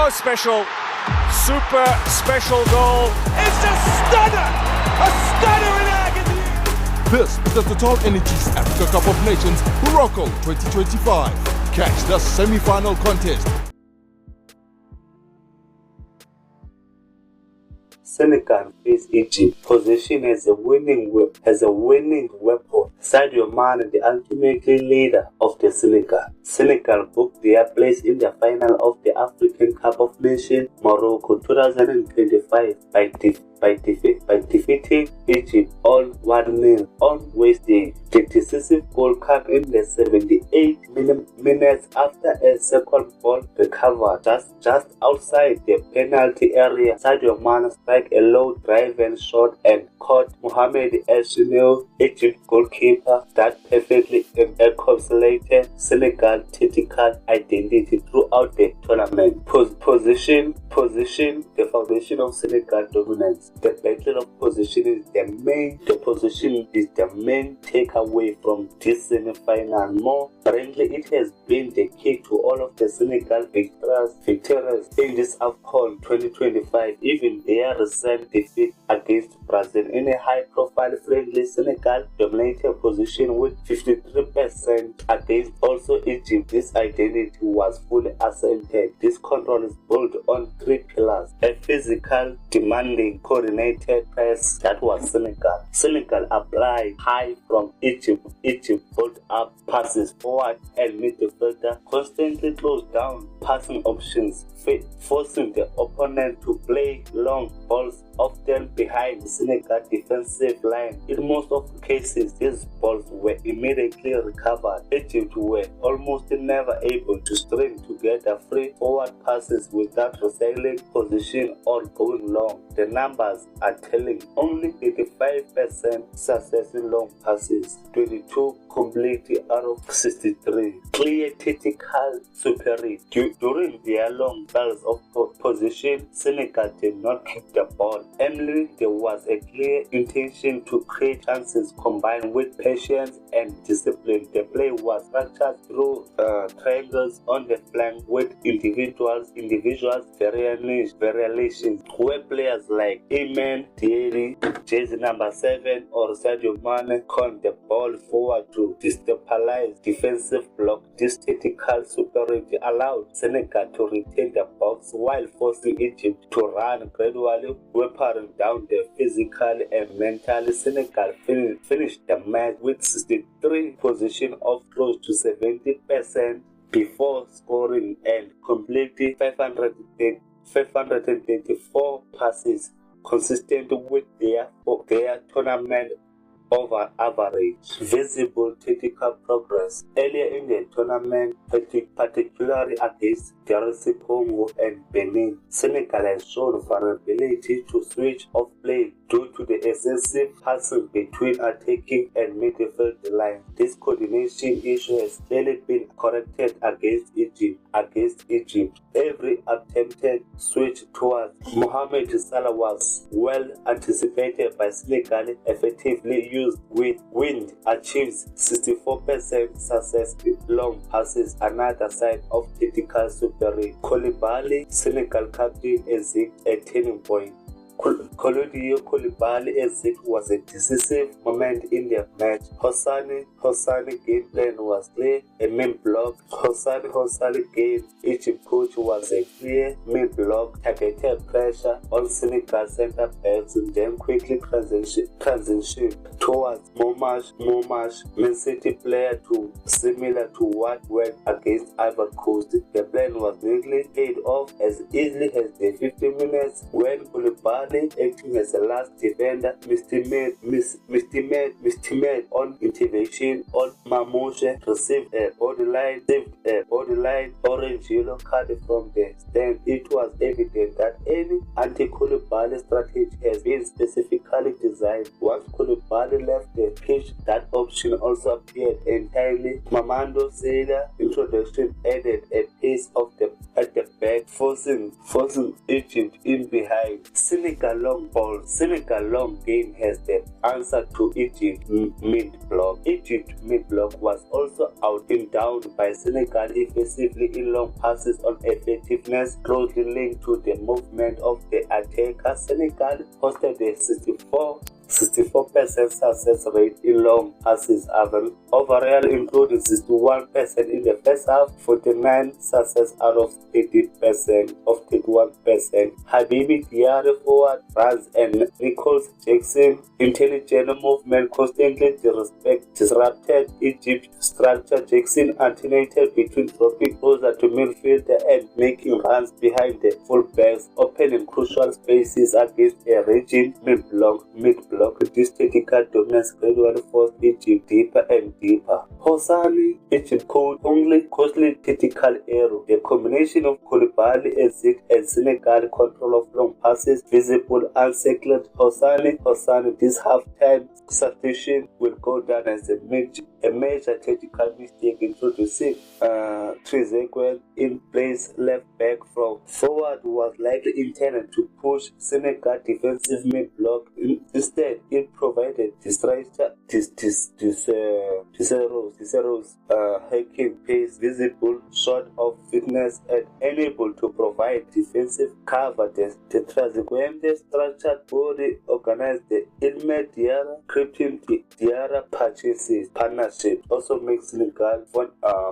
So special, super special goal. It's a stunner! A stunner in agony! This is the Total Energies Africa Cup of Nations Morocco 2025. Catch the semi-final contest. Senegal face Egypt. Position as a winning weapon. Sadio Mané, the ultimate leader of the Senegal. Senegal booked their place in the final of the African Cup of Nations Morocco 2025 by defeating Egypt all 1-0 on Wednesday. The decisive goal came in the 78th minutes after a second ball recovered just outside the penalty area. Sadio Mané struck a low drive-in shot and caught Mohamed El Shenawy, Egypt goalkeeper, that perfectly encapsulated Senegal's tactical identity throughout the tournament. Position, the foundation of Senegal dominance. The battle of position is the main takeaway from this semi-final. More currently, it has been the key to all of the Senegal victories in this AFCON 2025. Even their recent defeat against Brazil in a high-profile friendly, Senegal dominated position with 53% against also Egypt. This identity was fully asserted. This control is built on three pillars: a physical, demanding, coordinated press that was Senegal. Senegal applied high from Egypt. Egypt pulled up passes forward and midfielder constantly closed down passing options, forcing the opponent to play long balls, often behind the Senegal defensive line. In most of the cases, these balls were immediately recovered. Egypt were almost never able to string together free forward passes without resettling position or going long. The numbers are telling: only 85% success in long passes, 22 completely out of 63. Clear tactical superiority. During their long spells of position, Senegal did not keep the ball. Emily, there was a clear intention to create chances combined with patience and discipline. The play was structured through triangles on the flank with individuals variations where players like Diatta, jersey number 7, or Sadio Mané con the ball forward to destabilize defensive block. This tactical superiority allowed Senegal to retain the box while forcing Egypt to run gradually, wearing down the physically and mentally. Senegal finished the match with 63 possession of close to 70% before scoring and completing 524 passes, consistent with their tournament over average. Visible tactical progress. Earlier in the tournament, particularly against DRC Congo and Benin, Senegal has shown vulnerability to switch of play due to the excessive passing between attacking and midfield lines. This coordination issue has clearly been corrected against Egypt. Every attempted switch towards Mohamed Salah was well anticipated by Senegal, effectively used with wind, achieves 64% success with long passes. Another side of tactical superiority. Koulibaly, Senegal captain, exit a turning point. Koulibaly exit was a decisive moment in the match. Hosani game plan was clear, a main block. Hosani game Egypt coach was a clear main block, targeted pressure on Senegal center backs and then quickly transition towards Momash, Mzantsi player to similar to what went against Ivory Coast. The plan was neatly paid off as easily as the 50 minutes when Koulibaly, acting as the last defender, mistimate on intervention on Mamouche, received a borderline orange-yellow card from the stand. It was evident that any anti-Koulibaly strategy has been specifically designed. Once Koulibaly left the pitch, that option also appeared entirely. Mamadou Seyda's introduction added a pace at the back, forcing Egypt in behind. Senegal Senegal long ball. Senegal long game has the answer to Egypt mid-block. Egypt mid-block was also outdone by Senegal effectively in long passes on effectiveness, closely linked to the movement of the attacker. Senegal posted a 64% success rate in long passes overall, including 61% in the first half, 49 success out of 30% of 31%. Habibi Diarra forward runs and Nicholas Jackson intelligent movement constantly disrupted Egypt structure. Jackson alternated between dropping closer to midfield and making runs behind the fullbacks, opening crucial spaces against a raging mid-block. This tactical dominance gradually forced Egypt deeper and deeper. Hossani, Egypt called only costly tactical error. The combination of Koulibaly, Ezek and Senegal control of long passes visible unsettled Hossani. This half-time substitution will go down as a major tactical mistake, introducing Trezeguet in place left back from forward was likely intended to push Senegal defensive mid-block. Instead, it provided Cicero's hacking pace visible, short of fitness, and unable to provide defensive cover. The Trezeguet structured body organized the Ilmed Diarra, Krépin Diarra partnership also makes Senegal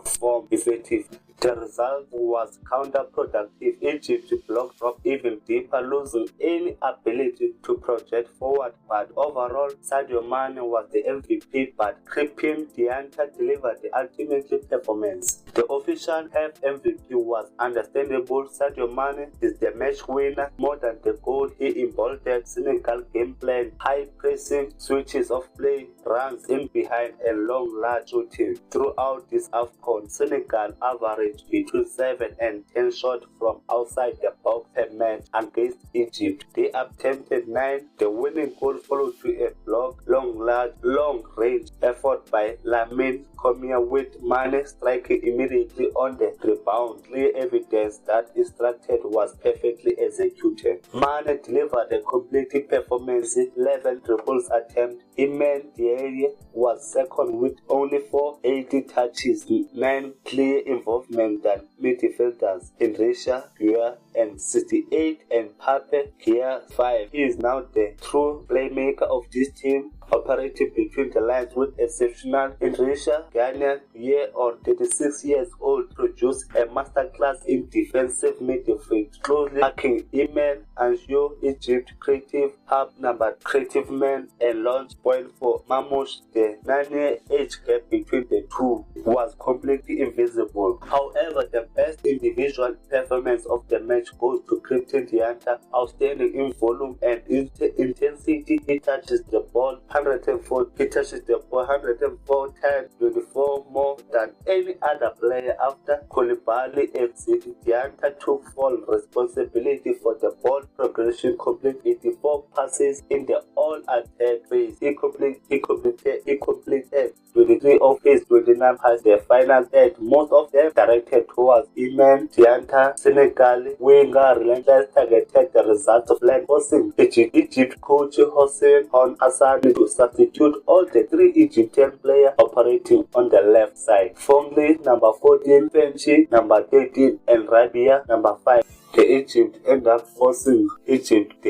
form effective. The result was counterproductive. Egypt blocked drop even deeper, losing any ability to project forward. But overall, Sadio Mané was the MVP, but Krépin Diatta delivered the ultimate performance. The official CAF MVP was understandable. Sadio Mané is the match winner. More than the goal, he embodied Senegal game plan, high pressing, switches of play, runs in behind, and long large shooting. Throughout this AFCON, Senegal averaged between 7 and 10 shots from outside the box per match against Egypt. They attempted 9. The winning goal followed to a block, long range effort by Lamine Camara with Mané striking immediately on the rebound. Clear evidence that instructed was perfectly executed. Mané delivered a complete performance, 11 dribbles attempt. Ilmed Diarra was second with only 480 touches, 9 clear involvement than midfielders Enrisha, Gua, and 68, and Pape Kia 5. He is now the true playmaker of this team, operating between the lines with exceptional Enrisha. Ghanaian year or 36 years old produced a masterclass in defensive midfield, closely backing Imen and Show Egypt creative hub number creative man and launch point for Mamouche. The 9-year age gap between the two was completely invisible. However, the best individual performance of the match goes to Krépin Diatta, outstanding in volume and intensity. He touches the ball 104 times, 24 more than any other player. After Koulibaly exit, Diatta took full responsibility for the ball progression, complete 84 passes in the all-attack phase. He completed 23 of his 29 passes. The final third, most of them directed towards Ilmed Diatta. Senegal winger relentless targeted the result of land forcing Egypt coach Hossein Hassan to substitute all the 3 Egyptian players operating on the left side. Fongli, number 14, Fenchi, number 13, and Rabia, number 5. The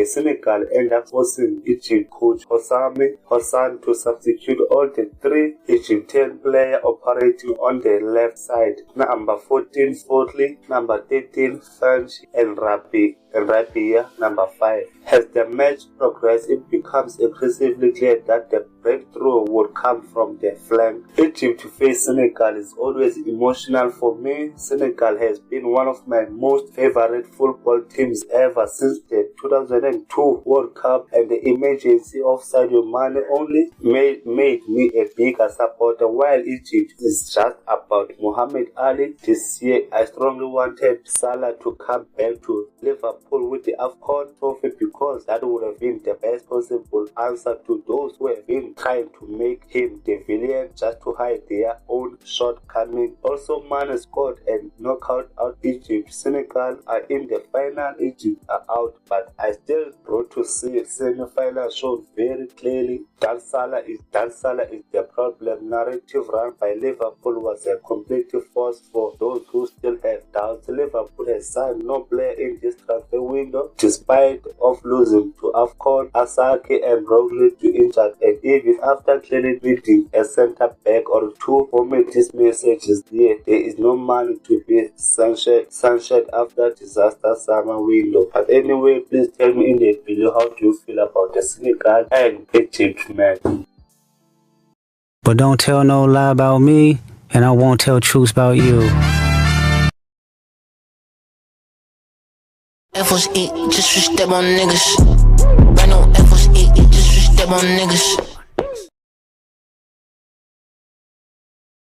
Senegal end up forcing Egypt coach Hassan to substitute all the 3 Egyptian players operating on the left side. Number 14, Fordley, number 13, French, and Rabia, number 5. As the match progressed, it becomes increasingly clear that the breakthrough would come from the flank. Egypt to face Senegal is always emotional for me. Senegal has been one of my most favorite football teams ever since the 2002 World Cup, and the emergency of Sadio Mané only made me a bigger supporter. While Egypt is just about Mohamed Ali, this year I strongly wanted Salah to come back to Liverpool Liverpool with the AFCON trophy because that would have been the best possible answer to those who have been trying to make him the villain just to hide their own shortcomings. Also, Mané scored and knockout out Egypt. Senegal are in the final. Egypt are out, but I still brought to see semi-final shown very clearly that Salah is the problem. Narrative run by Liverpool was a complete force for those who still have doubts. Liverpool has signed no player in this transfer window despite of losing to AFCON, Asake and Roglic to injured, and even after clearly beating a centre back or two. For me, this message is there. There is no money to be sanctioned after disaster summer window. But anyway, please tell me in the video how do you feel about the Senegal and Egypt match. But don't tell no lie about me, and I won't tell truths about you. F.O.S.E. just switch step on niggas. Brand new F.O.S.E. just switch step on niggas.